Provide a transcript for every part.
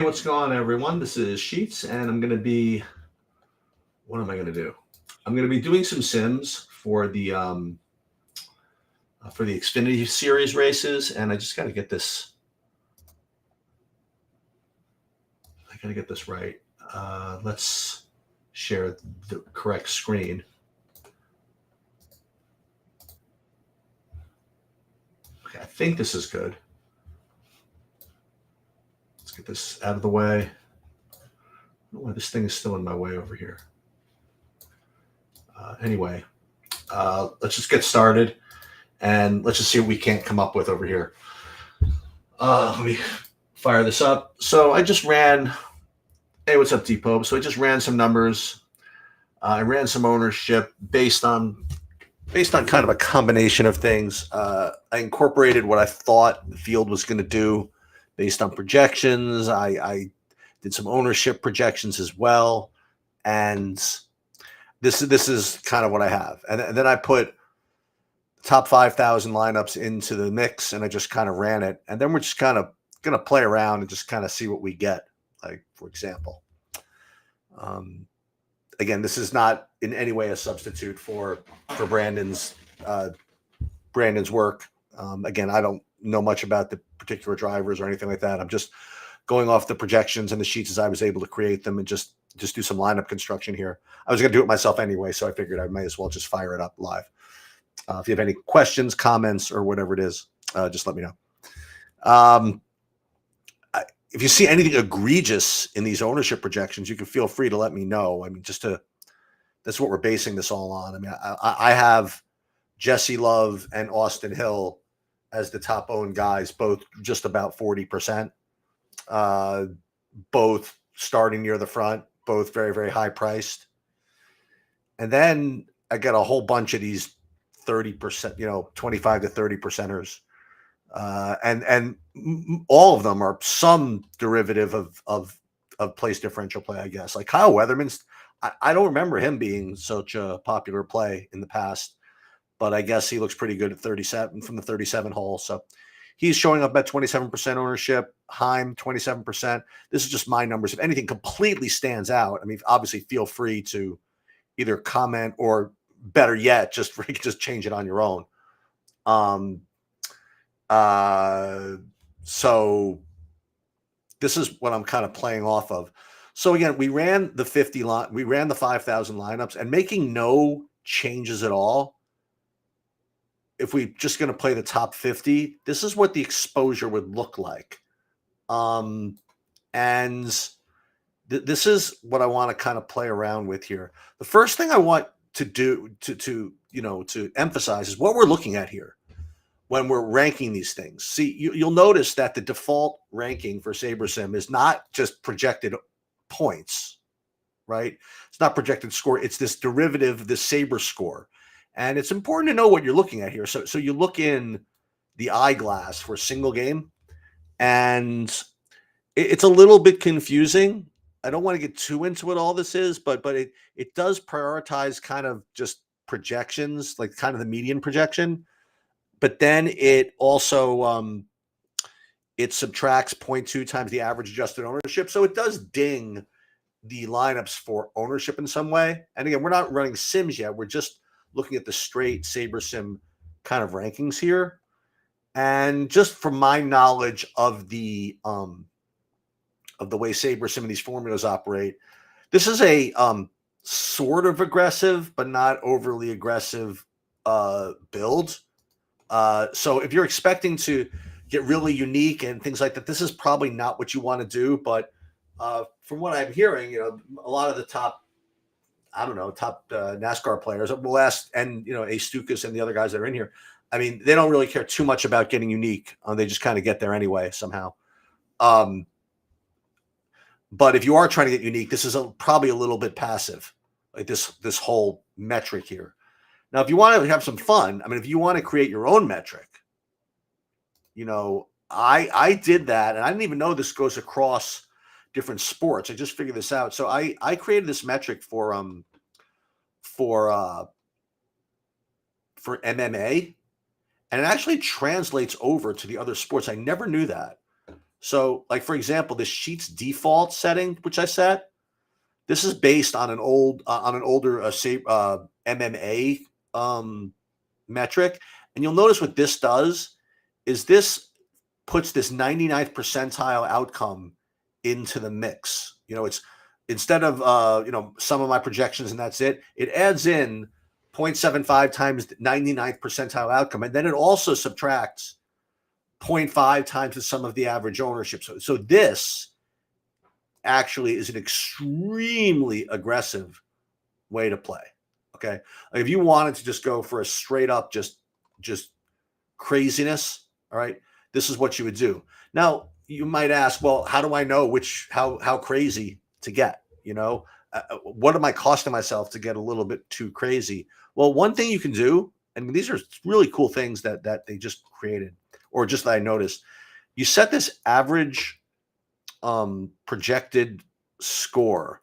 What's going on, everyone? This is Sheets, and I'm going to be. What am I going to do? I'm going to be doing some sims for the Xfinity Series races, and I just got to get this. I got to get this right. Let's share the correct screen. Okay, I think this is good. Let's get this out of the way. I don't know why this thing is still in my way over here. Anyway, let's just get started, and let's just see what we can't come up with over here. Let me fire this up. So I just ran. Hey, what's up, Depot? So I just ran some numbers. I ran some ownership based on kind of a combination of things. I incorporated what I thought the field was going to do based on projections. I did some ownership projections as well, and this is kind of what I have. And then I put top 5,000 lineups into the mix, and I just kind of ran it. And then we're just kind of going to play around and just kind of see what we get. Like, for example, again, this is not in any way a substitute for Brandon's work. Again, I don't know much about the particular drivers or anything like that. I'm just going off the projections and the sheets as I was able to create them and just do some lineup construction here. I was going to do it myself anyway, so I figured I may as well just fire it up live. If you have any questions, comments, or whatever it is, just let me know. If you see anything egregious in these ownership projections, you can feel free to let me know. I mean, that's what we're basing this all on. I mean, I have Jesse Love and Austin Hill as the top owned guys, both just about 40%, both starting near the front, both very, very high priced. And then I got a whole bunch of these 30%, 25 to 30%ers. And all of them are some derivative of place differential play, I guess. Like Kyle Weatherman's, I don't remember him being such a popular play in the past, but I guess he looks pretty good at 37 from the 37 hole. So he's showing up at 27% ownership. Heim, 27%. This is just my numbers. If anything completely stands out, I mean, obviously feel free to either comment or better yet, just change it on your own. So this is what I'm kind of playing off of. So again, we ran the 5,000 lineups, and making no changes at all. If we're just going to play the top 50, this is what the exposure would look like. And this is what I want to kind of play around with here. The first thing I want to do to emphasize is what we're looking at here when we're ranking these things. See, you'll notice that the default ranking for SaberSim is not just projected points, right? It's not projected score. It's this derivative, the Saber score. And it's important to know what you're looking at here. So you look in the eyeglass for a single game, and it's a little bit confusing. I don't want to get too into what all this is, but it does prioritize kind of just projections, like kind of the median projection. But then it also it subtracts 0.2 times the average adjusted ownership. So it does ding the lineups for ownership in some way. And again, we're not running sims yet. We're just looking at the straight SaberSim kind of rankings here. And just from my knowledge of the way SaberSim and these formulas operate, this is a sort of aggressive, but not overly aggressive build. So if you're expecting to get really unique and things like that, this is probably not what you want to do. But from what I'm hearing, a lot of the top NASCAR players will ask, and Ace Stukas and the other guys that are in here, I mean, they don't really care too much about getting unique. They just kind of get there anyway somehow. But if you are trying to get unique, this is probably a little bit passive, like this whole metric here. Now, if you want to have some fun, I mean, if you want to create your own metric, I did that, and I didn't even know this goes across different sports. I just figured this out. So I created this metric for MMA, and it actually translates over to the other sports. I never knew that. So, like for example, the sheet's default setting, which I set, this is based on an older MMA metric, and you'll notice what this does is this puts this 99th percentile outcome into the mix. It's instead of some of my projections and that's it. It adds in 0.75 times the 99th percentile outcome, and then it also subtracts 0.5 times the sum of the average ownership. So this actually is an extremely aggressive way to play. Okay, if you wanted to just go for a straight up just craziness, all right, this is what you would do. Now you might ask, well, how do I know how crazy to get? What am I costing myself to get a little bit too crazy? Well, one thing you can do, and these are really cool things that they just created, or just that I noticed. You set this average projected score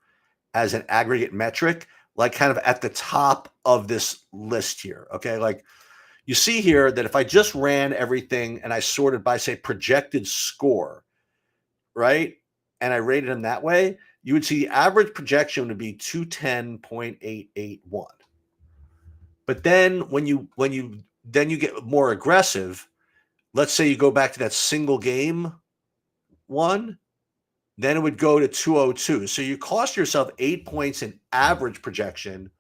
as an aggregate metric, like kind of at the top of this list here. Okay, like you see here that if I just ran everything and I sorted by, say, projected score, right, and I rated them that way, you would see the average projection would be 210.881. But then when you get more aggressive, let's say you go back to that single game one, then it would go to 202. So you cost yourself 8 points in average projection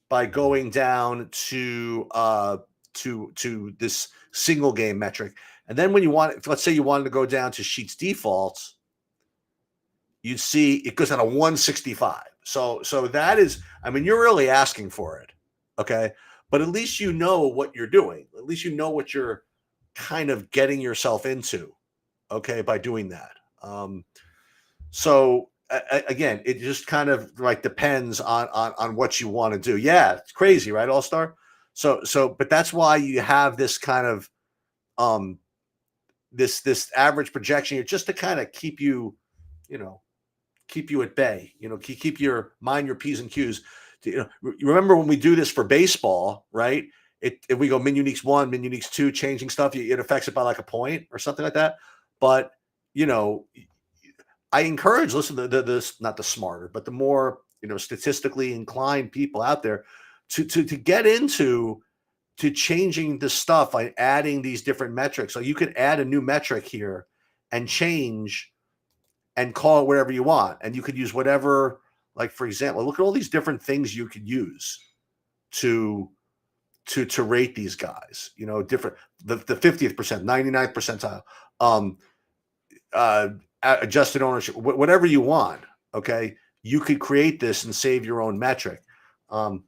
by going down to this single game metric. And then when let's say you wanted to go down to sheets defaults, you'd see it goes down to 165. So that is, you're really asking for it. Okay. But at least you know what you're doing. At least you know what you're kind of getting yourself into. Okay. By doing that. So again, it just kind of like depends on what you want to do. Yeah. It's crazy, right? All-Star. But that's why you have this kind of, this average projection here, just to kind of keep you at bay, keep your P's and Q's. Remember when we do this for baseball, right? If we go min uniques 1, min uniques 2, changing stuff, it affects it by like a point or something like that. But, I encourage, listen to this, not the smarter, but the more, statistically inclined people out there to get into changing the stuff by adding these different metrics. So you could add a new metric here and change and call it whatever you want. And you could use whatever, like, for example, look at all these different things you could use to rate these guys, different, the 50th percent, 99th percentile, adjusted ownership, whatever you want. Okay. You could create this and save your own metric. Listen,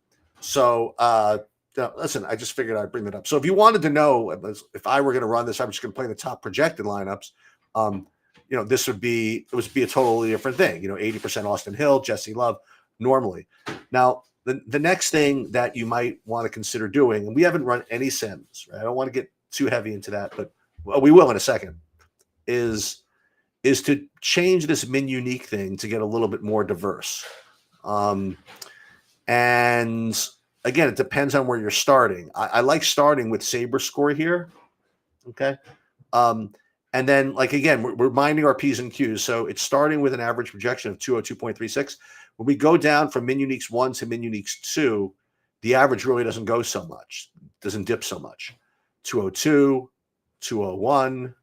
I just figured I'd bring that up. So if you wanted to know if I were going to run this, I'm just going to play the top projected lineups. This would be a totally different thing. 80% Austin Hill, Jesse Love, normally. Now, the next thing that you might want to consider doing, and we haven't run any SIMS, right? I don't want to get too heavy into that, but we will in a second, is to change this min unique thing to get a little bit more diverse. And again, it depends on where you're starting. I like starting with Sabre score here. Okay. And then, like, again, we're minding our P's and Q's. So it's starting with an average projection of 202.36. When we go down from min uniques 1 to min uniques 2, the average really doesn't go so much, doesn't dip so much. 202, 201,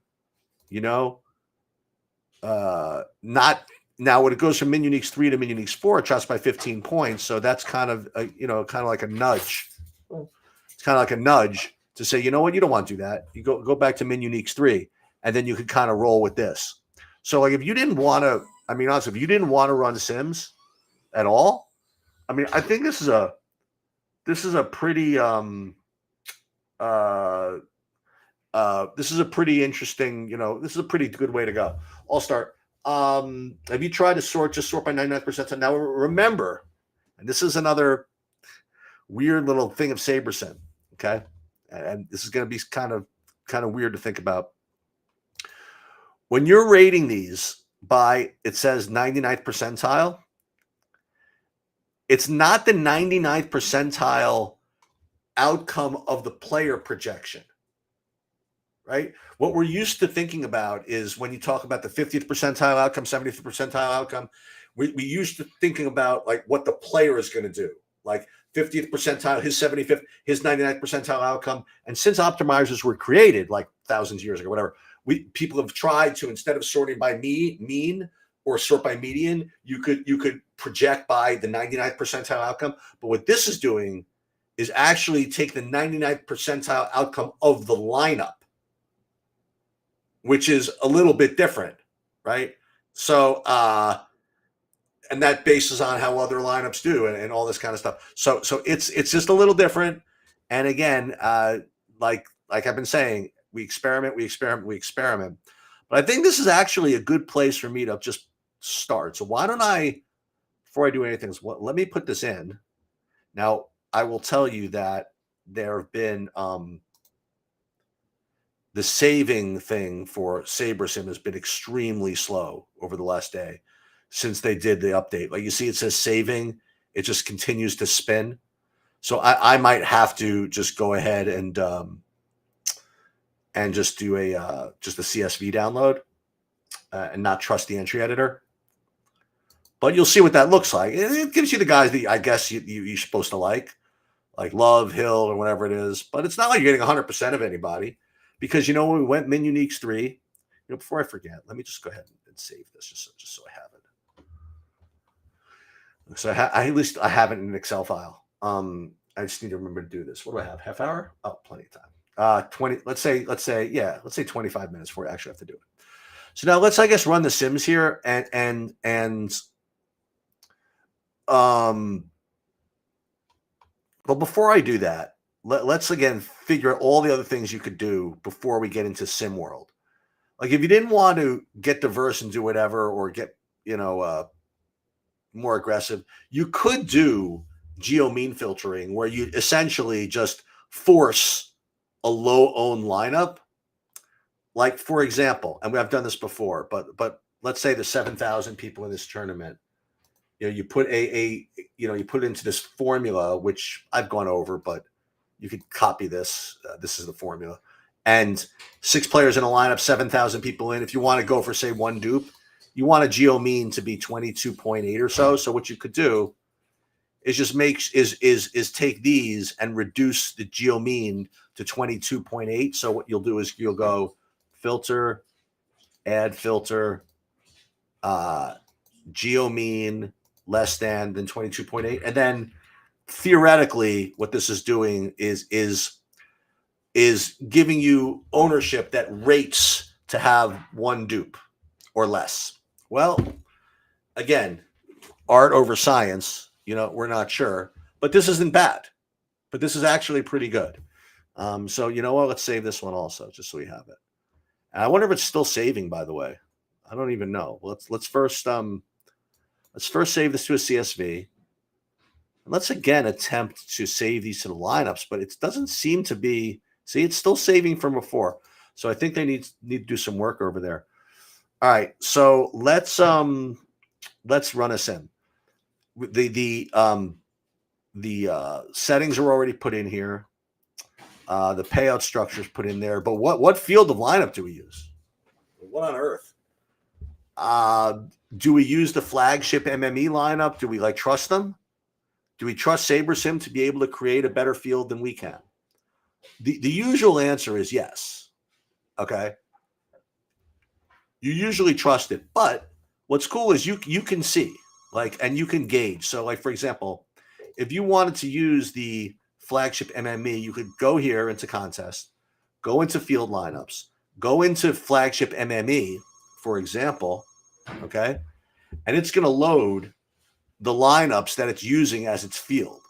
not now when it goes from min uniques 3 to min uniques 4, it drops by 15 points. So that's kind of like a nudge. It's kind of like a nudge to say, you know what, you don't want to do that. You go back to min uniques 3, and then you could kind of roll with this. So, like, if you didn't want to, honestly, if you didn't want to run SIMS at all, I think this is a pretty this is a pretty interesting, this is a pretty good way to go. All-Star. Have you tried to sort by 99%? Now remember, and this is another weird little thing of SabreSim, okay? And this is going to be kind of weird to think about. When you're rating these by, it says 99th percentile, it's not the 99th percentile outcome of the player projection. right? What we're used to thinking about is when you talk about the 50th percentile outcome, 70th percentile outcome, we used to thinking about like what the player is going to do, like 50th percentile, his 75th, his 99th percentile outcome. And since optimizers were created like thousands of years ago, whatever, people have tried to, instead of sorting by mean or sort by median, you could project by the 99th percentile outcome. But what this is doing is actually take the 99th percentile outcome of the lineup, which is a little bit different, right? So, and that bases on how other lineups do and all this kind of stuff. So it's just a little different. And again, like I've been saying, we experiment. But I think this is actually a good place for me to just start. So why don't I, before I do anything, let me put this in. Now, I will tell you that there have been the saving thing for SaberSim has been extremely slow over the last day since they did the update. Like you see, it says saving, it just continues to spin. So I might have to just go ahead and just do a CSV download and not trust the entry editor. But you'll see what that looks like. It gives you the guys that I guess you're supposed to like Love, Hill, or whatever it is. But it's not like you're getting 100% of anybody. Because when we went min uniques 3, before I forget, let me just go ahead and save this just so I have it. So at least I have it in an Excel file. I just need to remember to do this. What do I have? Half hour? Oh, plenty of time. 20. Let's say 25 minutes before I actually have to do it. So now let's, I guess, run the Sims here and but before I do that, let's again figure out all the other things you could do before we get into Sim World. Like if you didn't want to get diverse and do whatever, or get more aggressive, you could do geo mean filtering, where you essentially just force a low owned lineup. Like for example, and I've done this before, but let's say there's 7,000 people in this tournament. You put you put it into this formula, which I've gone over, but you could copy this. This is the formula. And 6 players in a lineup, 7,000 people in. If you want to go for, say, 1 dupe, you want a geo mean to be 22.8 or so. So what you could do is just take these and reduce the geo mean to 22.8. So what you'll do is you'll go filter, add filter, geo mean less than 22.8, and then theoretically, what this is doing is giving you ownership that rates to have 1 dupe or less. Well, again, art over science. We're not sure, but this isn't bad. But this is actually pretty good. So you know what? Let's save this one also, just so we have it. And I wonder if it's still saving. By the way, I don't even know. Let's first save this to a CSV. Let's again attempt to save these to the lineups, but it doesn't seem to be. See, it's still saving from before. So I think they need to do some work over there. All right, so let's run a sim. The settings are already put in here. The payout structure is put in there. But what field of lineup do we use? What on earth? Do we use the flagship MME lineup? Do we trust them? Do we trust SaberSim to be able to create a better field than we can? The usual answer is yes. Okay. You usually trust it, but what's cool is you can see and you can gauge. So for example, if you wanted to use the flagship MME, you could go here into contest, go into field lineups, go into flagship MME, for example. Okay. And it's going to load the lineups that it's using as its field.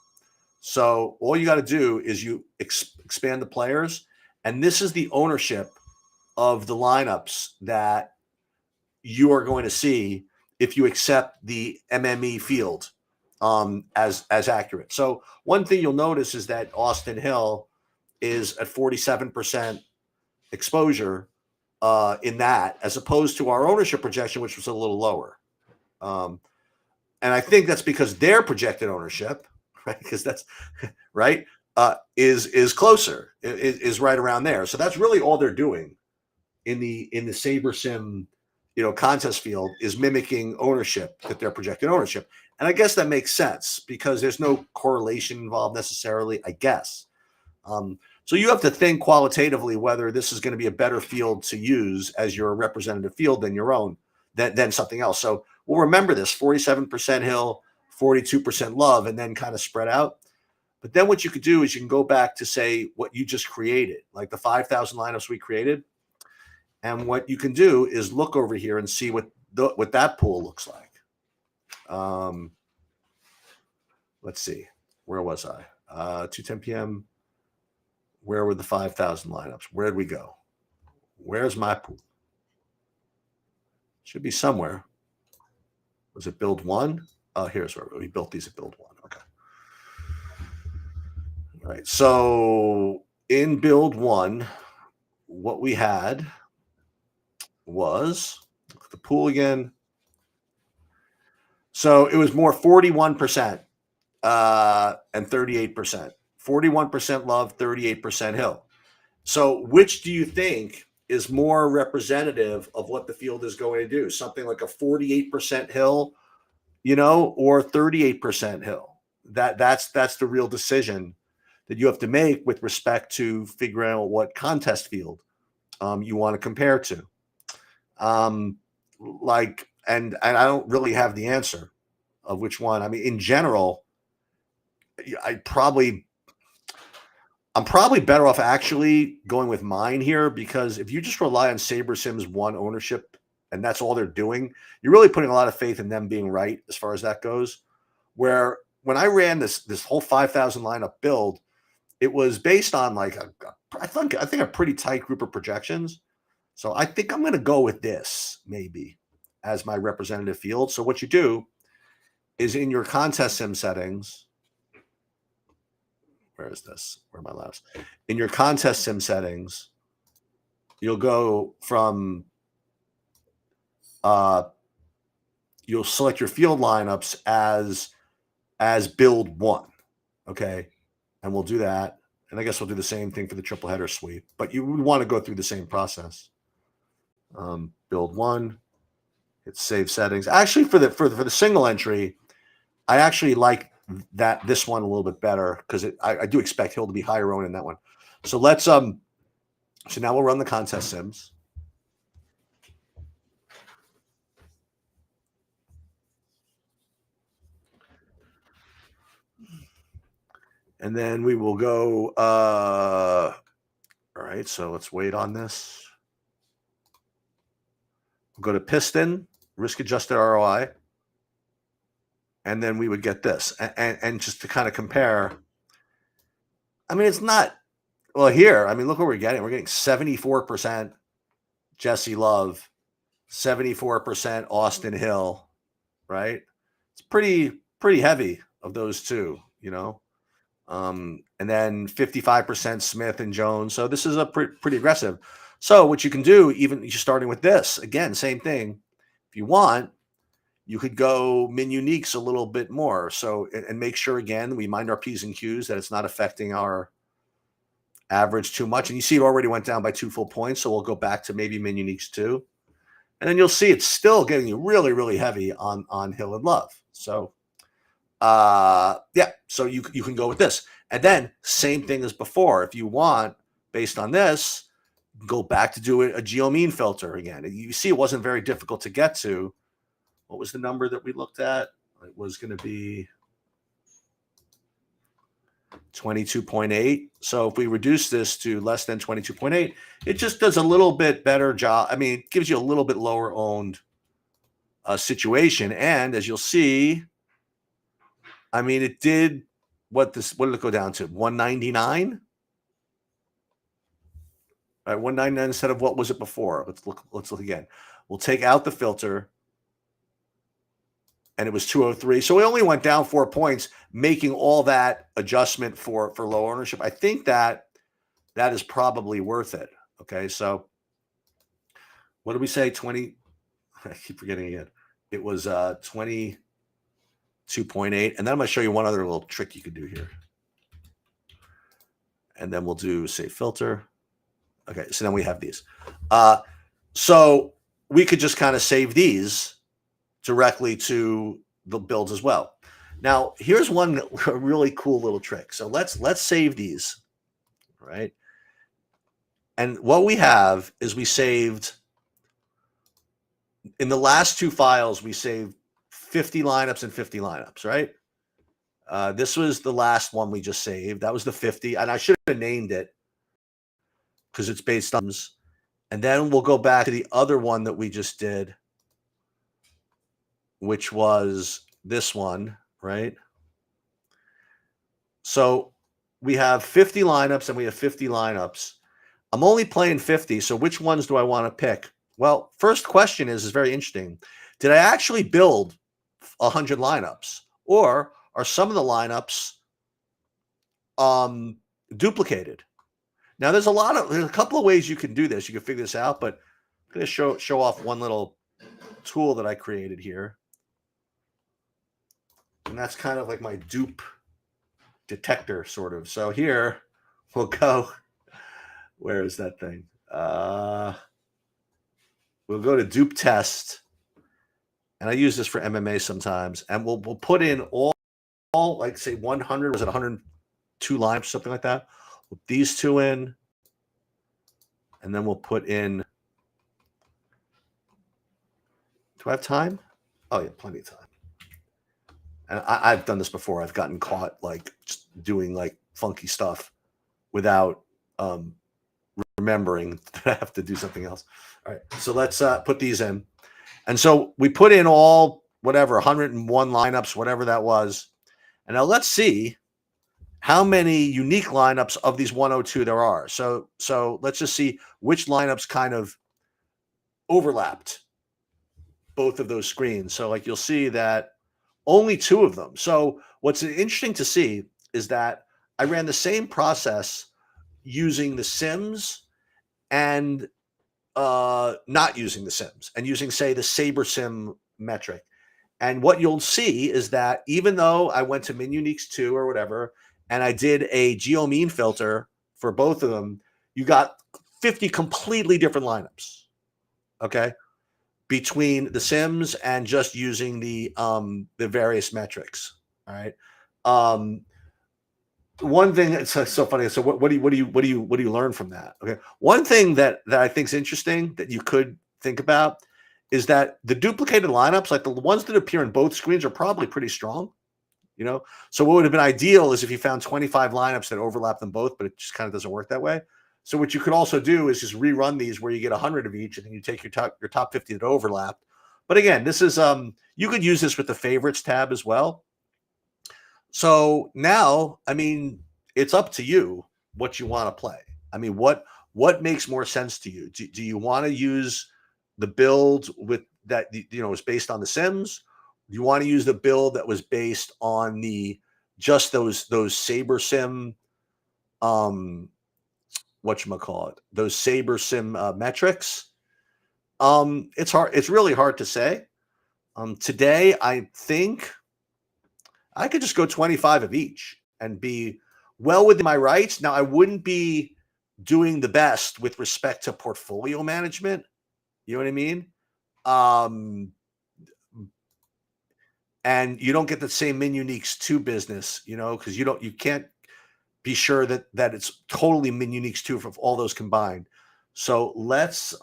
So all you got to do is you expand the players, and this is the ownership of the lineups that you are going to see if you accept the MME field as accurate. So one thing you'll notice is that Austin Hill is at 47% exposure in that, as opposed to our ownership projection, which was a little lower. And I think that's because their projected ownership, right? Because that's right. is closer, is right around there. So that's really all they're doing in the Saber Sim, contest field, is mimicking ownership, that they're projecting ownership. And I guess that makes sense because there's no correlation involved necessarily, I guess. So you have to think qualitatively whether this is going to be a better field to use as your representative field than your own, than something else. So we'll remember this: 47% Hill, 42% Love, and then kind of spread out. But then what you could do is you can go back to, say, what you just created, like the 5,000 lineups we created. And what you can do is look over here and see what that pool looks like. Let's see. Where was I? 2:10 p.m. Where were the 5,000 lineups? Where'd we go? Where's my pool? Should be somewhere. Was it build one? Oh, here's where we built these at build one. Okay. All right. So in build one, what we had was, look at the pool again. So it was more 41% and 38%. 41% Love, 38% Hill. So which do you think is more representative of what the field is going to do? Something like a 48% Hill, or 38% Hill? That's the real decision that you have to make with respect to figuring out what contest field you want to compare to. And I don't really have the answer of which one. I mean, in general, I'm probably better off actually going with mine here, because if you just rely on Saber Sims 1 ownership and that's all they're doing, you're really putting a lot of faith in them being right as far as that goes. Where when I ran this whole 5,000 lineup build, it was based on like I think a pretty tight group of projections. So I think I'm going to go with this maybe as my representative field. So what you do is in your contest sim settings, where is this? Where are my labs? In your contest sim settings, you'll go from, you'll select your field lineups as build one. Okay. And we'll do that. And I guess we'll do the same thing for the triple header sweep, but you would want to go through the same process. Build one, hit save settings. Actually, for the single entry, I actually like this one a little bit better, because I do expect Hill to be higher owned in that one. So let's so now we'll run the contest sims. And then we will go all right, so let's wait on this. We'll go to Piston, risk adjusted ROI. And then we would get this. And just to kind of compare, I mean, it's not, well, here, I mean, look what we're getting. We're getting 74% Jesse Love, 74% Austin Hill, right? It's pretty heavy of those two, and then 55% Smith and Jones. So this is a pretty aggressive. So what you can do, even just starting with this, again, same thing. If you want, you could go min uniques a little bit more. So, and make sure, again, we mind our P's and Q's, that it's not affecting our average too much. And you see it already went down by 2 full points. So we'll go back to maybe min uniques too. And then you'll see it's still getting you really, really heavy on Hill and Love. So, yeah, so you can go with this. And then same thing as before. If you want, based on this, go back to do a geomean filter again. You see it wasn't very difficult to get to. What was the number that we looked at? It was going to be 22.8. So if we reduce this to less than 22.8, it just does a little bit better job. I mean, it gives you a little bit lower owned situation. And as you'll see, I mean, it did what did it go down to? 199? All right, 199 instead of what was it before? Let's look again. We'll take out the filter. And it was 203. So we only went down 4 points, making all that adjustment for low ownership. I think that is probably worth it. Okay, so what did we say? 20. I keep forgetting again. It was 22.8. And then I'm going to show you one other little trick you could do here. And then we'll do save filter. Okay, so then we have these. So we could just kind of save these directly to the builds as well. Now, here's one really cool little trick. So let's save these, right? And what we have is we saved, in the last two files, we saved 50 lineups and 50 lineups, right? This was the last one we just saved. That was the 50, and I should have named it because it's based on. And then we'll go back to the other one that we just did, which was this one, right? So we have 50 lineups and we have 50 lineups. I'm only playing 50, so which ones do I want to pick? Well, first question is very interesting. Did I actually build 100 lineups, or are some of the lineups duplicated? Now, there's a couple of ways you can do this. You can figure this out, but I'm going to show off one little tool that I created here. And that's kind of like my dupe detector, sort of. So here we'll go. Where is that thing? We'll go to dupe test. And I use this for MMA sometimes. And we'll put in all like, say, 100. Was it 102 lineups, something like that? We'll put these two in. And then we'll put in. Do I have time? Oh, yeah, plenty of time. And I've done this before. I've gotten caught like just doing like funky stuff without remembering that I have to do something else. All right, so let's put these in. And so we put in all, whatever, 101 lineups, whatever that was. And now let's see how many unique lineups of these 102 there are. So let's just see which lineups kind of overlapped both of those screens. So like you'll see that only two of them. So what's interesting to see is that I ran the same process using the SIMS and not using the SIMS, and using, say, the SaberSim metric. And what you'll see is that even though I went to MinUniques 2 or whatever, and I did a geomean filter for both of them, you got 50 completely different lineups, okay, between the SIMS and just using the various metrics. All right. One thing that's so funny. So what do you learn from that? Okay. One thing that I think is interesting that you could think about is that the duplicated lineups, like the ones that appear in both screens, are probably pretty strong. You know, so what would have been ideal is if you found 25 lineups that overlap them both, but it just kind of doesn't work that way. So what you could also do is just rerun these where you get 100 of each, and then you take your top 50 that overlap. But again, this is you could use this with the favorites tab as well. So now, I mean, it's up to you what you want to play. I mean, what makes more sense to you? Do you want to use the build with that, you know, is based on the SIMS? Do you want to use the build that was based on the just those SaberSim whatchamacallit, those SaberSim metrics? It's really hard to say. Today, I think I could just go 25 of each and be well within my rights. Now, I wouldn't be doing the best with respect to portfolio management. You know what I mean? And you don't get the same MinUniques 2 business, you know, because you can't be sure that it's totally MinUniques 2 for all those combined. So let's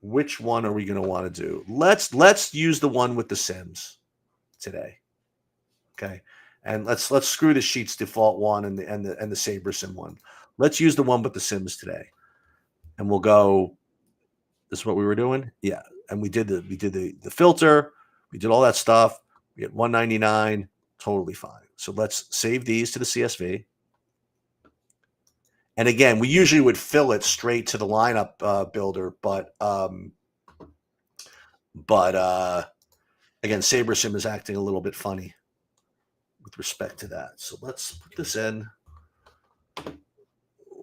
which one are we going to want to do? Let's use the one with the SIMS today. Okay. And let's screw the Sheets default one and the SaberSim one. Let's use the one with the SIMS today. And we'll go, this is what we were doing? Yeah. And we did the filter, we did all that stuff. We get 199, totally fine. So let's save these to the CSV. And again, we usually would fill it straight to the lineup builder, but again, SaberSim is acting a little bit funny with respect to that. So let's put this in.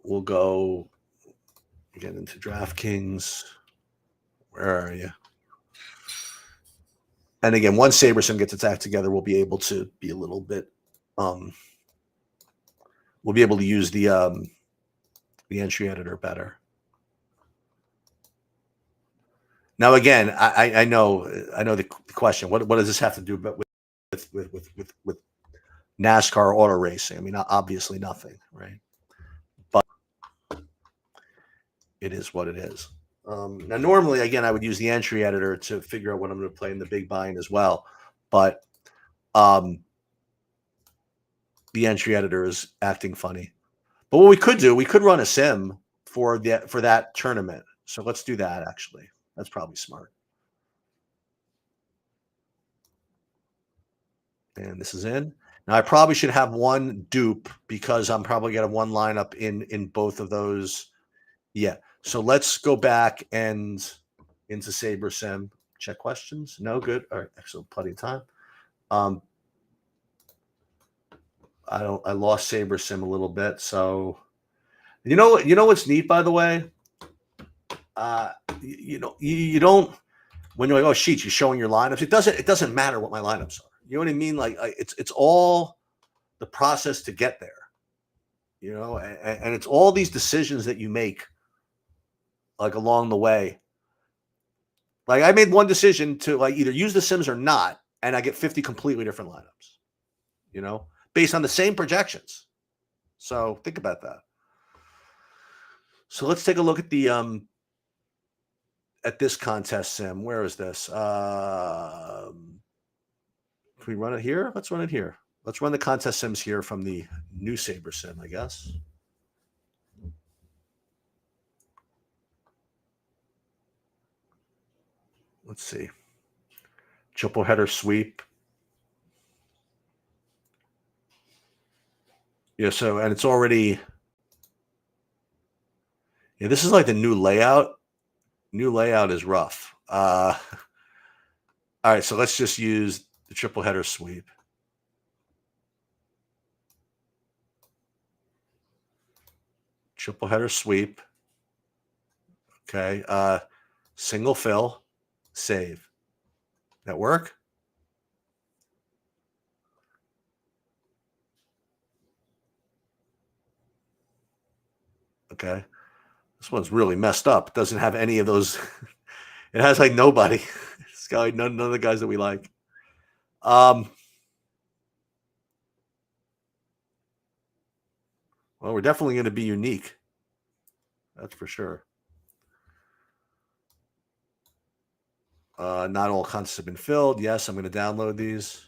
We'll go again into DraftKings. Where are you? And again, once SaberSim gets its act together, we'll be able to be a little bit we'll be able to use the entry editor better. Now, again, I know the question. What does this have to do with NASCAR auto racing? I mean, obviously nothing, right? But it is what it is. Now, normally, again, I would use the entry editor to figure out what I'm going to play in the big bind as well. But the entry editor is acting funny. But what we could do, we could run a sim for that tournament. So let's do that, actually. That's probably smart. And this is in. Now, I probably should have one dupe because I'm probably going to have one lineup in both of those. Yeah. So let's go back and into Saber Sim. Check questions. No, good. All right. Excellent. Plenty of time. I lost Saber Sim a little bit. So you know what's neat, by the way? You don't, when you're like, oh, sheets, you're showing your lineups. It doesn't matter what my lineups are. You know what I mean? Like it's all the process to get there. You know, and it's all these decisions that you make like along the way. Like I made one decision to like either use the Sims or not, and I get 50 completely different lineups, you know, based on the same projections. So think about that. So let's take a look at this contest sim. Where is this? Can we run it here? Let's run it here. Let's run the contest sims here from the new Saber Sim, I guess. Let's see. Triple header sweep. Yeah, so, and it's already, yeah, this is like the new layout. New layout is rough. All right, so let's just use the triple header sweep. Triple header sweep. Okay. Single fill, save. That work? Okay. This one's really messed up. It doesn't have any of those. It has like nobody. It's got like none of the guys that we like. Well, we're definitely going to be unique. That's for sure. Not all contests have been filled. Yes, I'm going to download these.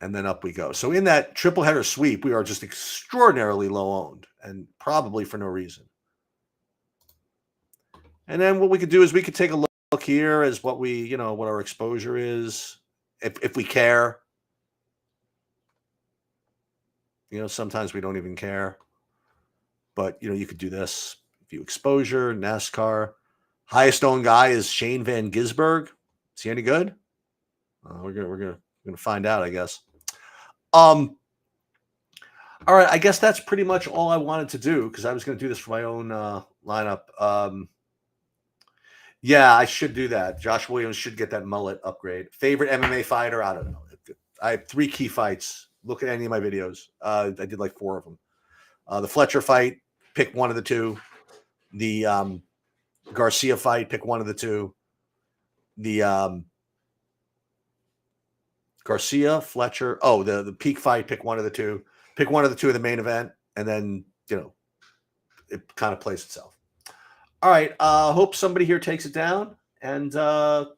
And then up we go. So in that triple header sweep, we are just extraordinarily low owned and probably for no reason. And then what we could do is we could take a look here as what we, what our exposure is, if we care. Sometimes we don't even care. But, you could do this. View exposure, NASCAR. Highest owned guy is Shane Van Gisberg. Is he any good? We're gonna find out, I guess. All right, I guess that's pretty much all I wanted to do because I was going to do this for my own lineup. Yeah, I should do that. Josh Williams should get that mullet upgrade. Favorite MMA fighter? I don't know. I have 3 key fights. Look at any of my videos. I did like 4 of them. The Fletcher fight, pick one of the 2. The Garcia fight, pick one of the 2. The Garcia, Fletcher. Oh, the Peak fight, pick one of the 2. Pick one of the 2 of the main event, and then, it kind of plays itself. All right. Hope somebody here takes it down. And thank